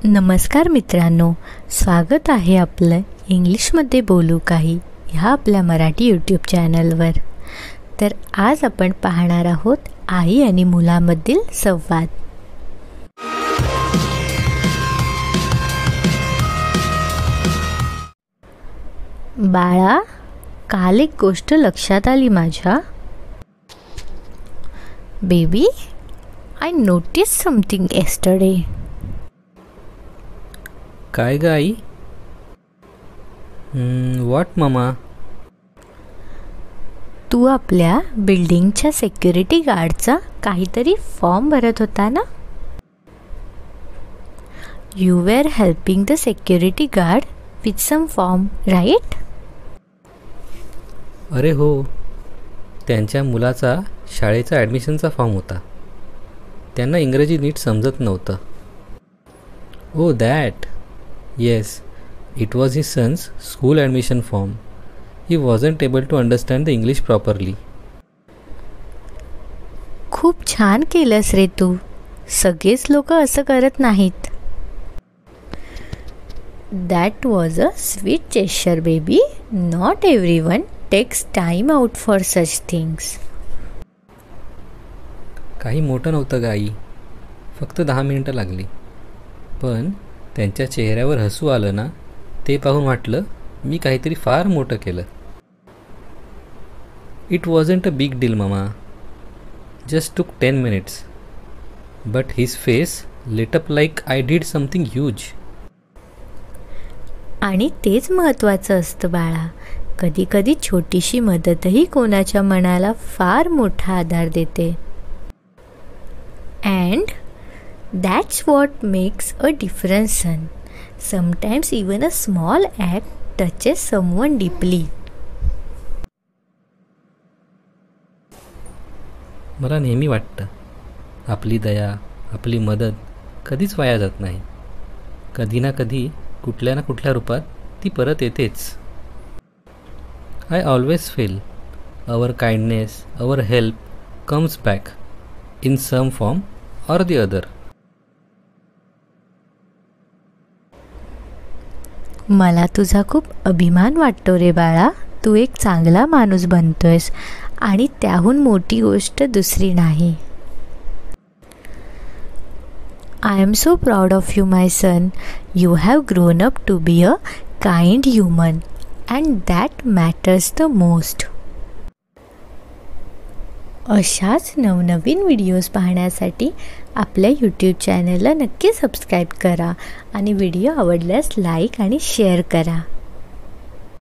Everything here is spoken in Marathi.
नमस्कार मित्रांनो, स्वागत आहे आपलं इंग्लिशमध्ये बोलू काही ह्या आपल्या मराठी यूट्यूब चॅनलवर। तर आज आपण पाहणार आहोत आई आणि मुलामधील संवाद। बाळा, काल एक गोष्ट लक्षात आली माझ्या। Baby, I notice something yesterday. काय ग आई? What mama? तू आपल्या बिल्डिंगच्या सिक्युरिटी गार्डचा काहीतरी फॉर्म भरत होता ना? You were helping the security guard with some form, right? अरे हो, त्यांच्या मुलाचा शाळेचा ॲडमिशनचा फॉर्म होता। त्यांना इंग्रजी नीट समजत नव्हतं। Oh that, yes, it was his son's school admission form. He wasn't able to understand the English properly. खूप छान केलंस रे तू। सगळेच लोक असं करत नाहीत। That was a sweet gesture baby. Not everyone takes time out for such things. काही मोठं नव्हतं ग आई, फक्त 10 मिनिटं लागली। पण त्यांच्या चेहऱ्यावर हसू आलं ना, ते पाहून वाटलं मी काहीतरी फार मोठं केलं। It wasn't a big deal mama, just took 10 minutes, but his face lit up like I did something huge. आणि तेच महत्त्वाचं असतं बाळा। कधी कधी छोटीशी मदतही कोणाच्या मनाला फार मोठा आधार देते। And that's what makes a difference, son. Sometimes even a small act touches someone deeply. मला नेहमी वाटतं, आपली दया, आपली मदत कधीच वाया जात नाही। कधी ना कधी, कुठल्या ना कुठल्या रूपात ती परत येतेच। I always feel our kindness, our help comes back in some form or the other. मला तुझा खूप अभिमान वाटतो रे बाळा। तू एक चांगला माणूस बनतोयस आणि त्याहून मोठी गोष्ट दुसरी नाही। I am so proud of you, my son. You have grown up to be a kind human, and that matters the most. अशाच नवनवीन व्हिडिओज पाहण्यासाठी आपल्या यूट्यूब चॅनलला नक्की सबस्क्राईब करा आणि व्हिडिओ आवडल्यास लाईक आणि शेअर करा।